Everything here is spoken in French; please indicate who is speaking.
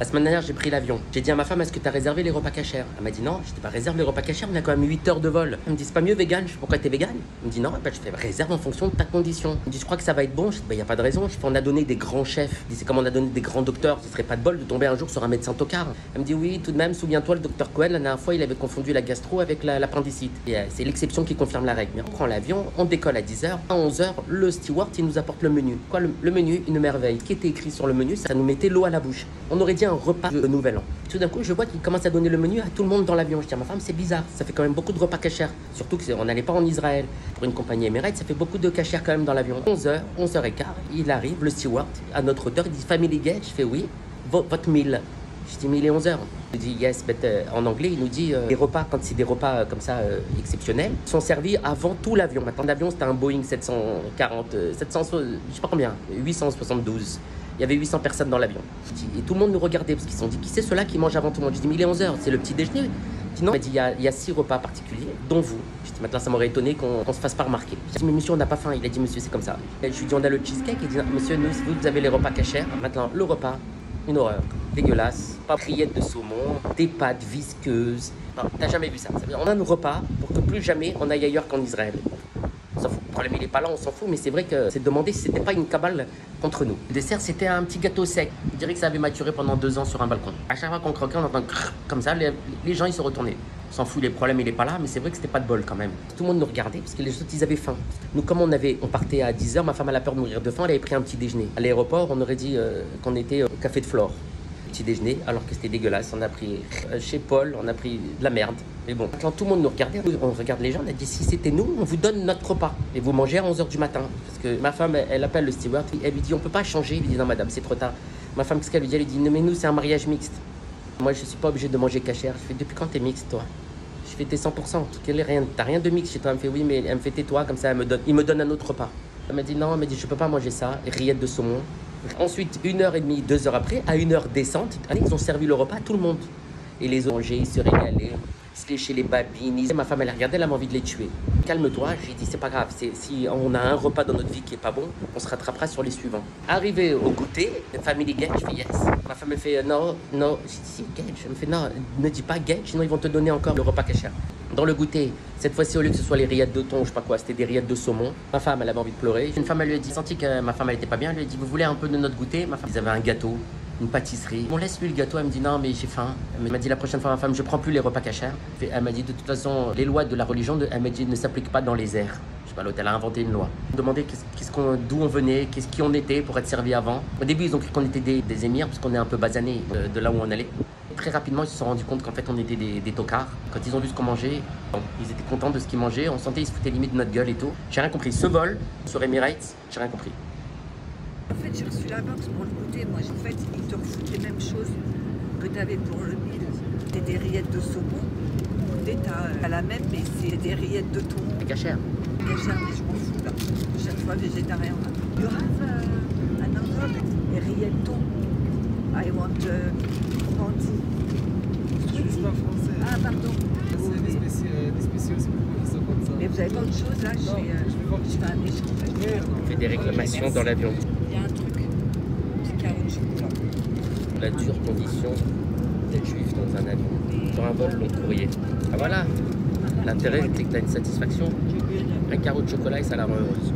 Speaker 1: La semaine dernière, j'ai pris l'avion. J'ai dit à ma femme, est-ce que tu as réservé les repas cachers? Elle m'a dit non, je t'ai pas réservé les repas cachers, on a quand même 8 heures de vol. Elle me dit, c'est pas mieux vegan? Je fais, pourquoi t'es vegan? Elle me dit non, bah, je fais réserve en fonction de ta condition. Elle me dit, je crois que ça va être bon. Je dis, bah, y a pas de raison. Je fais, on a donné des grands chefs. Je dis, c'est comme on a donné des grands docteurs. Ce serait pas de bol de tomber un jour sur un médecin tocard. Elle me dit, oui, tout de même, souviens-toi, le docteur Cohen, la dernière fois, il avait confondu la gastro avec l'appendicite. Et c'est l'exception qui confirme la règle. Mais on prend l'avion, on décolle à 10h. À 11h, le steward, il nous apporte le menu. Quoi, le menu, une merveille. Ce qui était écrit sur le menu, ça nous mettait l'eau à la bouche. On aurait dit un repas de Nouvel An. Tout d'un coup, je vois qu'il commence à donner le menu à tout le monde dans l'avion. Je dis à ma femme, c'est bizarre, ça fait quand même beaucoup de repas cachers. Surtout qu'on n'allait pas en Israël. Pour une compagnie Emirates, ça fait beaucoup de cachers quand même dans l'avion. 11h, 11h15, il arrive, le steward, à notre hauteur, il dit Family Gate. Je fais oui, votre meal. Je dis 1000 et 11h. Il dit yes, but en anglais, il nous dit les repas, quand c'est des repas comme ça exceptionnels, sont servis avant tout l'avion. Maintenant, l'avion, c'était un Boeing 740, 700, je sais pas combien, 872. Il y avait 800 personnes dans l'avion. Et tout le monde nous regardait parce qu'ils se sont dit, qui c'est ceux-là qui mange avant tout le monde? Je dis, mais il est 11h, c'est le petit déjeuner. Je dis non, il m'a dit, il y a 6 repas particuliers, dont vous. Je dis, maintenant, ça m'aurait étonné qu'on se fasse pas remarquer. Je dis, mais monsieur, on n'a pas faim. Il a dit, monsieur, c'est comme ça. Et je lui dis, on a le cheesecake. Il dit, non, monsieur, nous, vous avez les repas cachers. Maintenant, le repas, une horreur. Dégueulasse. Pas rillettes de saumon, des pâtes visqueuses. Non, t'as jamais vu ça. Ça veut dire, on a nos repas pour que plus jamais on aille ailleurs qu'en Israël. On s'en fout. Le problème, il est pas là, on s'en fout, mais c'est vrai que c'est demandé si c'était pas une cabale contre nous. Le dessert, c'était un petit gâteau sec. Je dirais que ça avait maturé pendant 2 ans sur un balcon. À chaque fois qu'on croquait, on entend comme ça, les gens, ils se retournaient. On s'en fout, les problèmes, il est pas là, mais c'est vrai que c'était pas de bol quand même. Tout le monde nous regardait parce que les autres, ils avaient faim. Nous, comme on partait à 10h, ma femme, elle a peur de mourir de faim, elle avait pris un petit déjeuner. À l'aéroport, on aurait dit qu'on était au café de Flore. Petit déjeuner, alors que c'était dégueulasse. On a pris chez Paul, on a pris de la merde. Mais bon, quand tout le monde nous regardait, on regarde les gens, on a dit si c'était nous, on vous donne notre repas. Et vous mangez à 11h du matin. Parce que ma femme, elle appelle le steward, elle lui dit on peut pas changer. Il lui dit non madame, c'est trop tard. Ma femme, qu'est-ce qu'elle lui dit? Elle lui dit non mais nous, c'est un mariage mixte. Moi, je suis pas obligé de manger cachère. Je fais depuis quand t'es mixte, toi? Je fais t'es 100%. T'as rien de mixte chez toi? Elle me fait oui, mais elle me fait tais-toi, comme ça, il me donne un autre repas. Elle m'a dit non, elle m'a dit je peux pas manger ça. Rillettes de saumon. Ensuite, 1h30, 2 heures après, à 1h descente, ils ont servi le repas à tout le monde. Et les autres mangeaient, ils se régalaient, ils se léchaient les babines. Ma femme, elle a regardé, elle avait envie de les tuer. Calme-toi, j'ai dit, c'est pas grave. Si on a un repas dans notre vie qui est pas bon, on se rattrapera sur les suivants. Arrivé au goûter, Family Gate, je fais yes. Ma femme me fait non. J'ai dit, si, Gate. Je me fais non, ne dis pas Gate, sinon ils vont te donner encore le repas caché. Dans le goûter, cette fois-ci, au lieu que ce soit les rillettes de thon, je sais pas quoi, c'était des rillettes de saumon. Ma femme, elle avait envie de pleurer. Une femme, elle lui a dit, senti que ma femme, elle était pas bien. Elle lui a dit, vous voulez un peu de notre goûter? Ma femme, ils avaient un gâteau, une pâtisserie. On laisse lui le gâteau. Elle me dit, non, mais j'ai faim. Elle m'a dit, la prochaine fois, ma femme, je prends plus les repas cachers. Elle m'a dit, de toute façon, les lois de la religion, elle m'a dit, ne s'appliquent pas dans les airs. Je sais pas, l'hôtel a inventé une loi. On demandait d'où on venait, qui on était pour être servi avant. Au début, ils ont cru qu'on était des émirs, parce qu'on est un peu basanés de là où on allait. Très rapidement, ils se sont rendus compte qu'en fait, on était des tocards. Quand ils ont vu ce qu'on mangeait, ils étaient contents de ce qu'ils mangeaient. On sentait, ils se foutaient limite de notre gueule et tout. J'ai rien compris. Ce vol sur Emirates, j'ai rien compris.
Speaker 2: En fait, j'ai reçu la box pour le goûter. Moi, en fait, ils te refoutent les mêmes choses que tu avais pour le mille. T'as des rillettes de saumon. T'as la même, mais c'est des rillettes de thon.
Speaker 1: C'est cachère.
Speaker 2: Cachère, mais je m'en fous là. Chaque fois végétarien. You have another rillettes thon. I want Randy.
Speaker 3: Je suis pas français.
Speaker 2: Ah, pardon.
Speaker 3: C'est des spéciaux, c'est pour ça comme ça.
Speaker 2: Mais vous avez pas autre chose là? Je fais un échange.
Speaker 1: On fait des réclamations dans l'avion.
Speaker 2: Il y a un truc. C'est carré de chocolat.
Speaker 1: La dure condition d'être juif dans un avion. Sur un vol long courrier. Ah voilà. L'intérêt, c'est que tu as une satisfaction. Un carreau de chocolat et ça la rend heureuse.